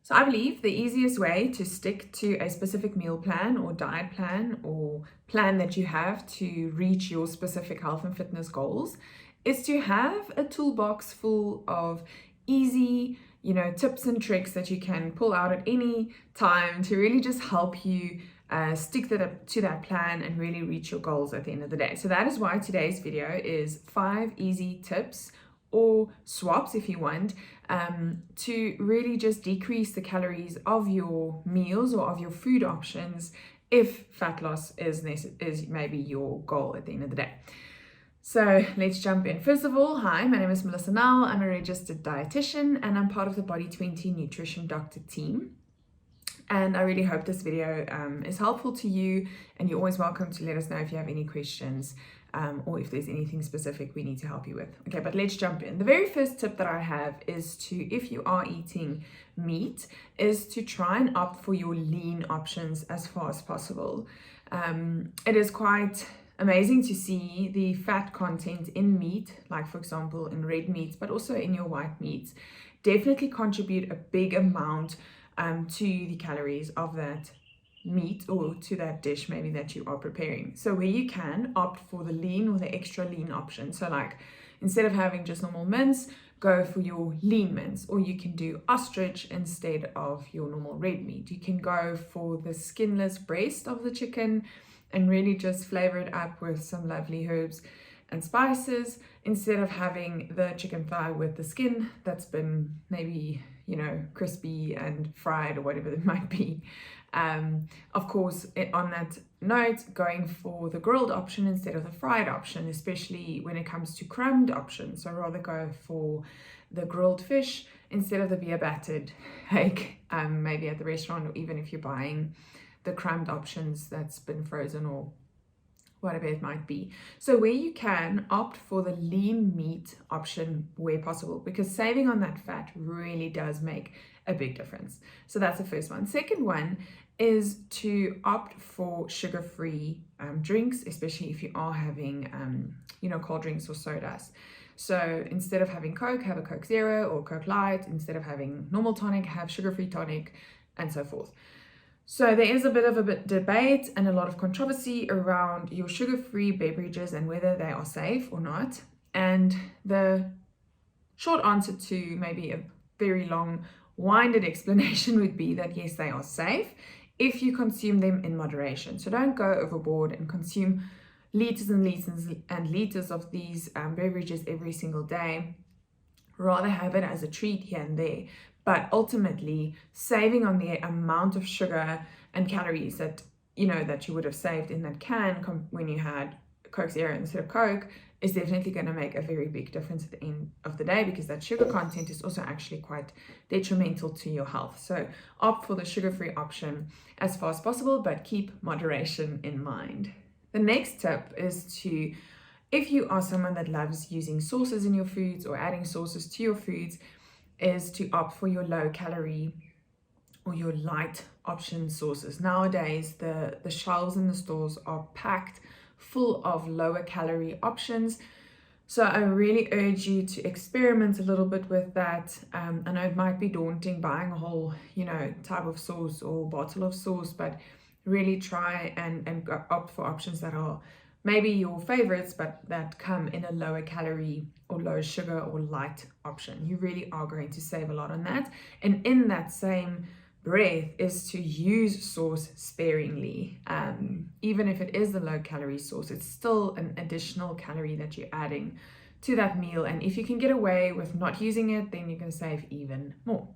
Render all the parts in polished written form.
So I believe the easiest way to stick to a specific meal plan or diet plan or plan that you have to reach your specific health and fitness goals is to have a toolbox full of easy, tips and tricks that you can pull out at any time to really just help you stick to that plan and really reach your goals at the end of the day. So that is why today's video is 5 easy tips or swaps, if you want, to really just decrease the calories of your meals or of your food options if fat loss is maybe your goal at the end of the day. So let's jump in. First of all, hi, my name is Melissa Nell. I'm a registered dietitian and I'm part of the Body 20 Nutrition Doctor team. And I really hope this video is helpful to you, and you're always welcome to let us know if you have any questions or if there's anything specific we need to help you with. Okay, but let's jump in. The very first tip that I have is if you are eating meat, is to try and opt for your lean options as far as possible. It is quite amazing to see the fat content in meat, like for example in red meats, but also in your white meats, definitely contribute a big amount to the calories of that meat or to that dish maybe that you are preparing. So where you can, opt for the lean or the extra lean option. So like instead of having just normal mince, go for your lean mince, or you can do ostrich instead of your normal red meat. You can go for the skinless breast of the chicken and really just flavor it up with some lovely herbs and spices instead of having the chicken thigh with the skin that's been maybe crispy and fried or whatever it might be. Of course, on that note, going for the grilled option instead of the fried option, especially when it comes to crumbed options. So rather go for the grilled fish instead of the beer battered egg, maybe at the restaurant, or even if you're buying the crumbed options that's been frozen or whatever it might be. So where you can, opt for the lean meat option where possible, because saving on that fat really does make a big difference. So that's the first one. Second one is to opt for sugar-free drinks, especially if you are having cold drinks or sodas. So instead of having Coke, have a Coke Zero or Coke Light. Instead of having normal tonic, have sugar-free tonic, and so forth. So there is a bit of a debate and a lot of controversy around your sugar-free beverages and whether they are safe or not. And the short answer to maybe a very long-winded explanation would be that yes, they are safe if you consume them in moderation. So don't go overboard and consume liters and liters and liters of these beverages every single day. Rather have it as a treat here and there, but ultimately saving on the amount of sugar and calories that you would have saved in that can when you had Coke Zero instead of Coke is definitely going to make a very big difference at the end of the day, because that sugar content is also actually quite detrimental to your health. So opt for the sugar-free option as far as possible, but keep moderation in mind. The next tip is if you are someone that loves using sauces in your foods or adding sauces to your foods, is to opt for your low calorie or your light option sauces. Nowadays, the shelves in the stores are packed full of lower calorie options. So I really urge you to experiment a little bit with that. I know it might be daunting buying a whole, type of sauce or bottle of sauce, but really try and opt for options that are maybe your favorites, but that come in a lower calorie or low sugar or light option. You really are going to save a lot on that. And in that same breath is to use sauce sparingly. Even if it is a low calorie sauce, it's still an additional calorie that you're adding to that meal. And if you can get away with not using it, then you're going to save even more.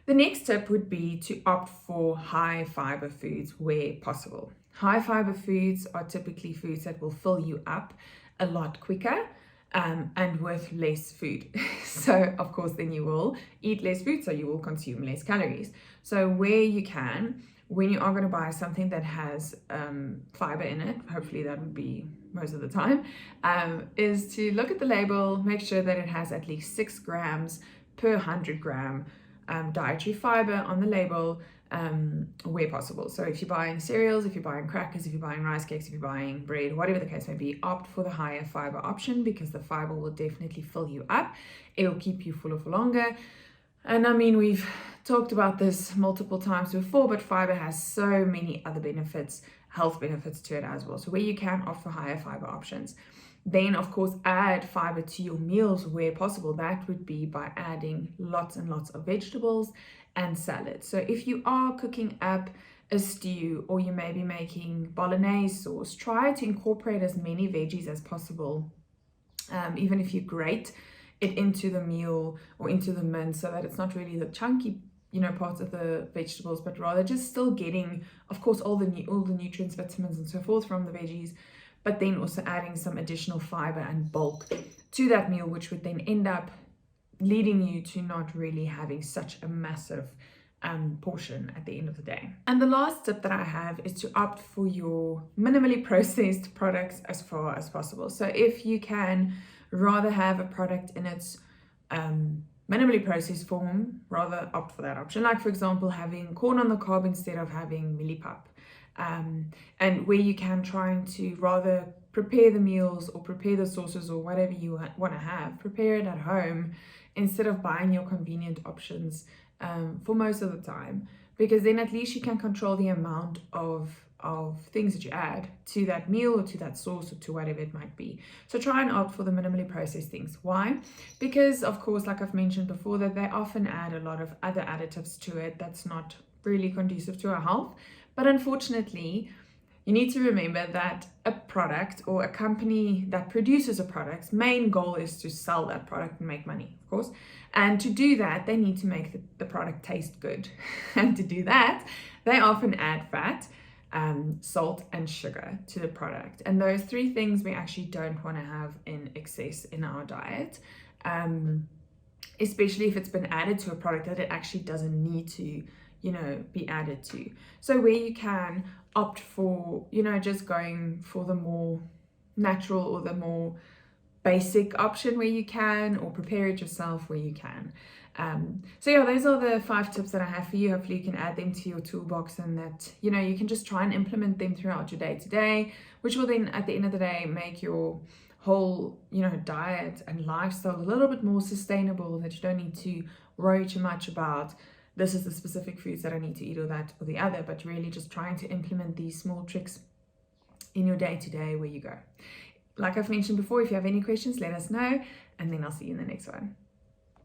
The next tip would be to opt for high fiber foods where possible. High fiber foods are typically foods that will fill you up a lot quicker and with less food. So of course, then you will eat less food, so you will consume less calories. So where you can, when you are going to buy something that has fiber in it, hopefully that would be most of the time, is to look at the label, make sure that it has at least 6 grams per 100 gram dietary fiber on the label where possible. So if you're buying cereals, if you're buying crackers, if you're buying rice cakes, if you're buying bread, whatever the case may be, opt for the higher fiber option, because the fiber will definitely fill you up. It'll keep you fuller for longer. And I mean, we've talked about this multiple times before, but fiber has so many other benefits, health benefits to it as well. So where you can offer higher fiber options, then of course add fiber to your meals where possible. That would be by adding lots and lots of vegetables and salads. So if you are cooking up a stew, or you may be making bolognese sauce, try to incorporate as many veggies as possible, even if you grate it into the meal or into the mince, so that it's not really the chunky parts of the vegetables, but rather just still getting, of course, all the nutrients, vitamins and so forth from the veggies, but then also adding some additional fiber and bulk to that meal, which would then end up leading you to not really having such a massive portion at the end of the day. And the last tip that I have is to opt for your minimally processed products as far as possible. So if you can rather have a product in its minimally processed form, rather opt for that option. Like, for example, having corn on the cob instead of having millipap. And where you can, trying to rather prepare the meals or prepare the sauces or whatever you want to have, prepare it at home instead of buying your convenient options for most of the time, because then at least you can control the amount of things that you add to that meal or to that sauce or to whatever it might be. So try and opt for the minimally processed things. Why? Because of course, like I've mentioned before, that they often add a lot of other additives to it that's not really conducive to our health. But unfortunately, you need to remember that a product or a company that produces a product's main goal is to sell that product and make money, of course. And to do that, they need to make the product taste good. And to do that, they often add fat, salt and sugar to the product. And those three things we actually don't want to have in excess in our diet, especially if it's been added to a product that it actually doesn't need to be added to. So where you can opt for, just going for the more natural or the more basic option where you can, or prepare it yourself where you can. So yeah, those are the 5 tips that I have for you. Hopefully you can add them to your toolbox, and that, you can just try and implement them throughout your day to day, which will then at the end of the day make your whole, diet and lifestyle a little bit more sustainable, that you don't need to worry too much about this is the specific foods that I need to eat or that or the other, but really just trying to implement these small tricks in your day-to-day where you go. Like I've mentioned before, if you have any questions, let us know, and then I'll see you in the next one.